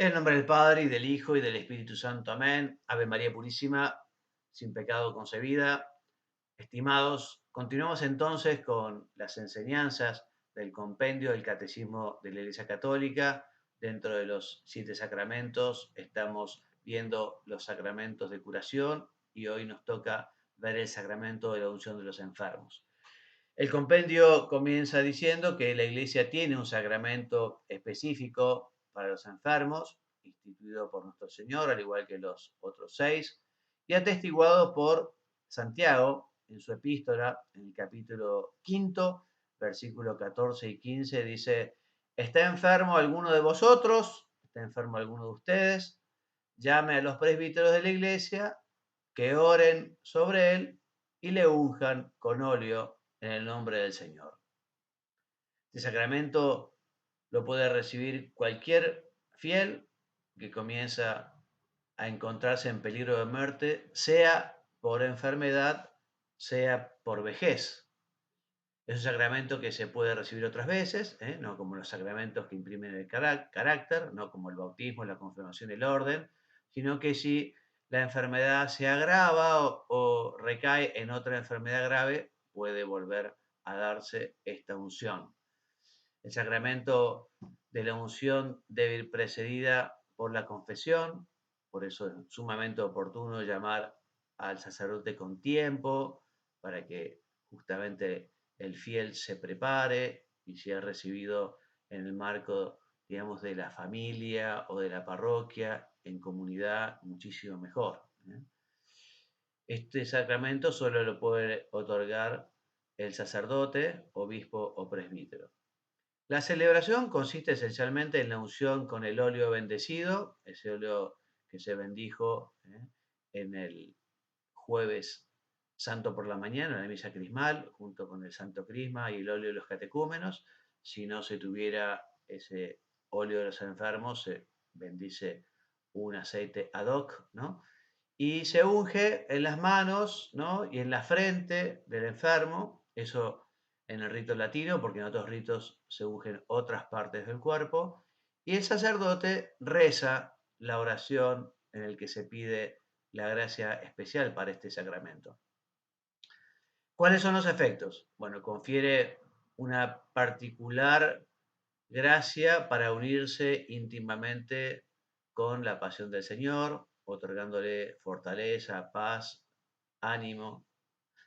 En el nombre del Padre, y del Hijo, y del Espíritu Santo. Amén. Ave María Purísima, sin pecado concebida. Estimados, continuamos entonces con las enseñanzas del compendio del Catecismo de la Iglesia Católica. Dentro de los 7 sacramentos estamos viendo los sacramentos de curación y hoy nos toca ver el sacramento de la unción de los enfermos. El compendio comienza diciendo que la Iglesia tiene un sacramento específico para los enfermos, instituido por nuestro Señor, al igual que los otros 6, y atestiguado por Santiago en su epístola, en el capítulo 5, versículo 14 y 15, dice: ¿Está enfermo alguno de vosotros? ¿Está enfermo alguno de ustedes? Llame a los presbíteros de la Iglesia, que oren sobre él y le unjan con óleo en el nombre del Señor. Este sacramento lo puede recibir cualquier fiel que comienza a encontrarse en peligro de muerte, sea por enfermedad, sea por vejez. Es un sacramento que se puede recibir otras veces, no como los sacramentos que imprimen el carácter, no como el bautismo, la confirmación y el orden, sino que si la enfermedad se agrava o recae en otra enfermedad grave, puede volver a darse esta unción. El sacramento de la unción debe ir precedida por la confesión, por eso es sumamente oportuno llamar al sacerdote con tiempo para que justamente el fiel se prepare y sea recibido en el marco, digamos, de la familia o de la parroquia, en comunidad, muchísimo mejor. Este sacramento solo lo puede otorgar el sacerdote, obispo o presbítero. La celebración consiste esencialmente en la unción con el óleo bendecido, ese óleo que se bendijo en el jueves santo por la mañana, en la misa crismal, junto con el santo crisma y el óleo de los catecúmenos. Si no se tuviera ese óleo de los enfermos, se bendice un aceite ad hoc, ¿no? Y se unge en las manos, ¿no? Y en la frente del enfermo, eso en el rito latino, porque en otros ritos se ungen otras partes del cuerpo, y el sacerdote reza la oración en el que se pide la gracia especial para este sacramento. ¿Cuáles son los efectos? Bueno, confiere una particular gracia para unirse íntimamente con la pasión del Señor, otorgándole fortaleza, paz, ánimo,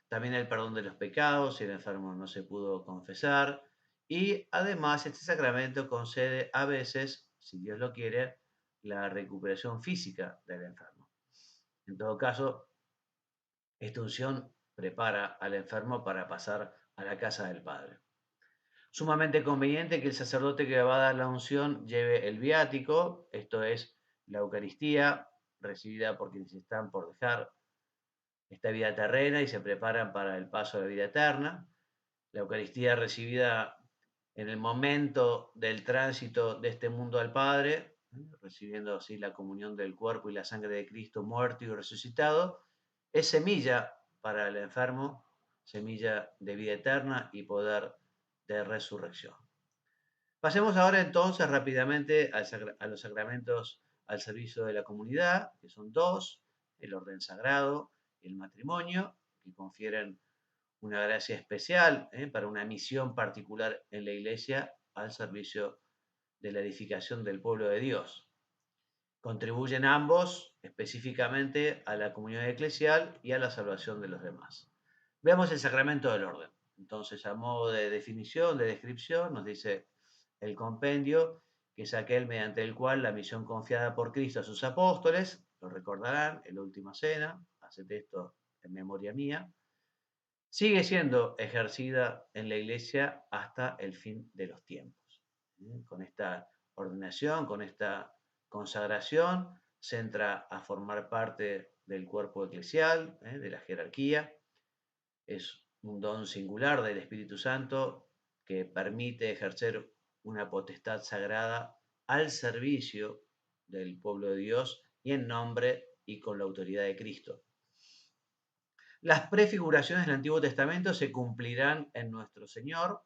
también el perdón de los pecados si el enfermo no se pudo confesar, y además este sacramento concede a veces, si Dios lo quiere, la recuperación física del enfermo. En todo caso, esta unción prepara al enfermo para pasar a la casa del Padre. Sumamente conveniente que el sacerdote que va a dar la unción lleve el viático, esto es la Eucaristía, recibida por quienes están por dejar esta vida terrena y se preparan para el paso a la vida eterna. La Eucaristía recibida en el momento del tránsito de este mundo al Padre, recibiendo así la comunión del cuerpo y la sangre de Cristo muerto y resucitado, es semilla para el enfermo, semilla de vida eterna y poder de resurrección. Pasemos ahora entonces rápidamente a los sacramentos al servicio de la comunidad, que son 2, el orden sagrado y el matrimonio, que confieren una gracia especial para una misión particular en la Iglesia al servicio de la edificación del pueblo de Dios. Contribuyen ambos específicamente a la comunión eclesial y a la salvación de los demás. Veamos el sacramento del orden. Entonces, a modo de definición, de descripción, nos dice el compendio, que es aquel mediante el cual la misión confiada por Cristo a sus apóstoles, lo recordarán en la última cena, haced esto en memoria mía, sigue siendo ejercida en la Iglesia hasta el fin de los tiempos. Con esta ordenación, con esta consagración, se entra a formar parte del cuerpo eclesial, de la jerarquía. Es un don singular del Espíritu Santo que permite ejercer una potestad sagrada al servicio del pueblo de Dios y en nombre y con la autoridad de Cristo. Las prefiguraciones del Antiguo Testamento se cumplirán en nuestro Señor,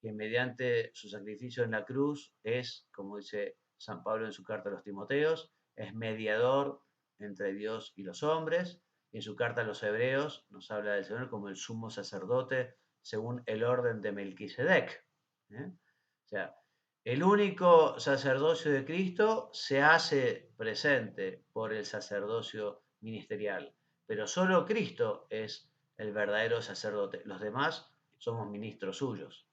que mediante su sacrificio en la cruz es, como dice San Pablo en su carta a los Timoteos, es mediador entre Dios y los hombres, y en su carta a los Hebreos nos habla del Señor como el sumo sacerdote según el orden de Melquisedec. O sea, el único sacerdocio de Cristo se hace presente por el sacerdocio ministerial, pero solo Cristo es el verdadero sacerdote. Los demás somos ministros suyos.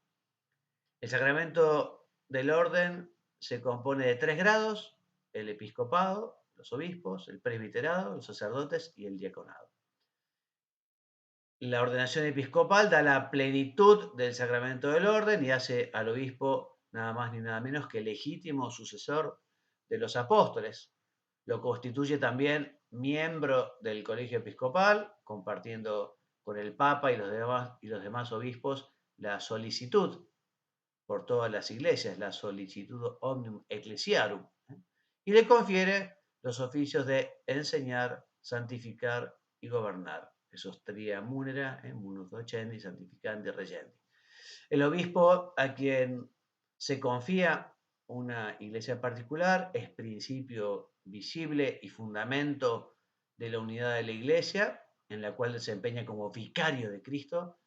El sacramento del orden se compone de 3 grados: el episcopado, los obispos, el presbiterado, los sacerdotes y el diaconado. La ordenación episcopal da la plenitud del sacramento del orden y hace al obispo nada más ni nada menos que legítimo sucesor de los apóstoles. Lo constituye también miembro del colegio episcopal, compartiendo con el Papa y los demás obispos la solicitud por todas las iglesias, la solicitud omnium ecclesiarum, y le confiere los oficios de enseñar, santificar y gobernar. Esos tria munera, munus docendi, santificandi, regendi. El obispo a quien se confía una iglesia particular es principio visible y fundamento de la unidad de la iglesia, en la cual desempeña como vicario de Cristo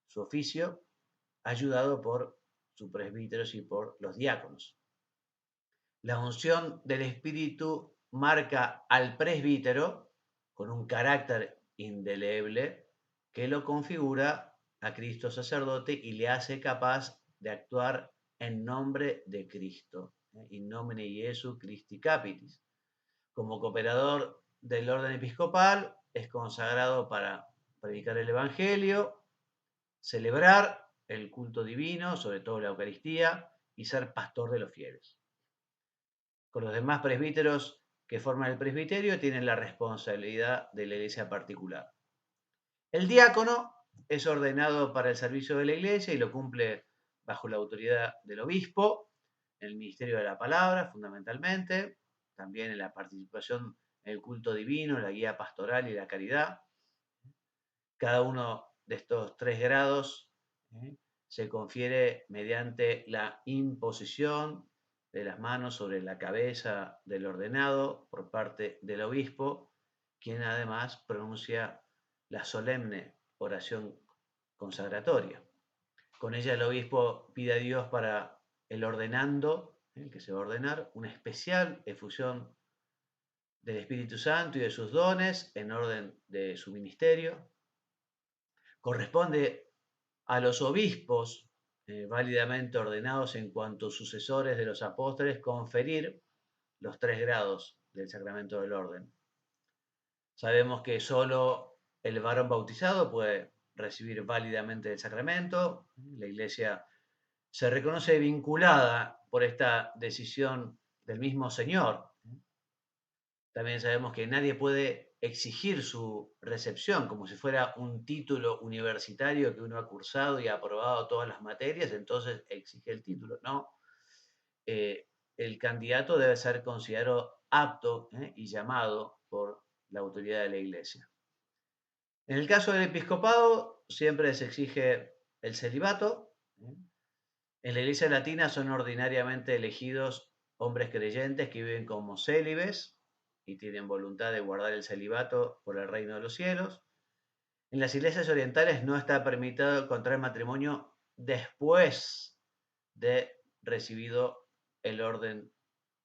su oficio, ayudado por sus presbíteros y por los diáconos. La unción del Espíritu marca al presbítero con un carácter indeleble que lo configura a Cristo sacerdote y le hace capaz de actuar en nombre de Cristo, in nomine Jesu Christi Capitis. Como cooperador del orden episcopal, es consagrado para predicar el Evangelio, celebrar el culto divino, sobre todo la Eucaristía, y ser pastor de los fieles. Con los demás presbíteros que forman el presbiterio tienen la responsabilidad de la iglesia particular. El diácono es ordenado para el servicio de la iglesia y lo cumple bajo la autoridad del obispo, en el ministerio de la palabra fundamentalmente, también en la participación en el culto divino, la guía pastoral y la caridad. Cada uno de estos 3 grados se confiere mediante la imposición de las manos sobre la cabeza del ordenado por parte del obispo, quien además pronuncia la solemne oración consagratoria. Con ella el obispo pide a Dios para el ordenando, que se va a ordenar, una especial efusión del Espíritu Santo y de sus dones en orden de su ministerio. Corresponde a los obispos válidamente ordenados en cuanto sucesores de los apóstoles conferir los 3 grados del sacramento del orden. Sabemos que solo el varón bautizado puede recibir válidamente el sacramento. La Iglesia se reconoce vinculada por esta decisión del mismo Señor. También sabemos que nadie puede exigir su recepción como si fuera un título universitario que uno ha cursado y ha aprobado todas las materias, entonces exige el título. No, el candidato debe ser considerado apto y llamado por la autoridad de la Iglesia. En el caso del episcopado siempre se exige el celibato. En la Iglesia latina son ordinariamente elegidos hombres creyentes que viven como célibes y tienen voluntad de guardar el celibato por el reino de los cielos. En las iglesias orientales no está permitido contraer matrimonio después de recibido el orden,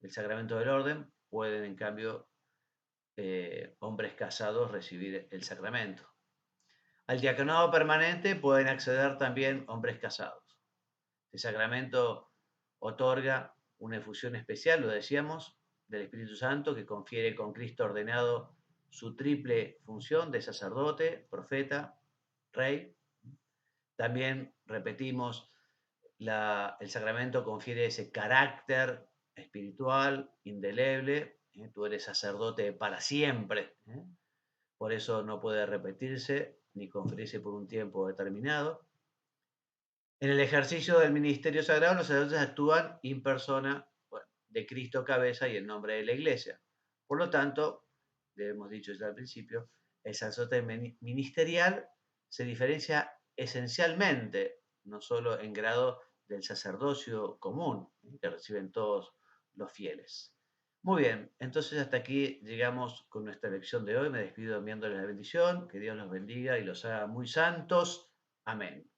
el sacramento del orden. Pueden, en cambio, hombres casados recibir el sacramento. Al diaconado permanente pueden acceder también hombres casados. El sacramento otorga una efusión especial, lo decíamos, del Espíritu Santo, que confiere con Cristo ordenado su triple función de sacerdote, profeta, rey. También, repetimos, el sacramento confiere ese carácter espiritual indeleble. Tú eres sacerdote para siempre. Por eso no puede repetirse ni conferirse por un tiempo determinado. En el ejercicio del ministerio sagrado, los sacerdotes actúan in persona, de Cristo cabeza y en nombre de la Iglesia. Por lo tanto, le hemos dicho ya al principio, el sacerdote ministerial se diferencia esencialmente, no solo en grado del sacerdocio común, que reciben todos los fieles. Muy bien, entonces hasta aquí llegamos con nuestra lección de hoy. Me despido enviándoles la bendición, que Dios los bendiga y los haga muy santos. Amén.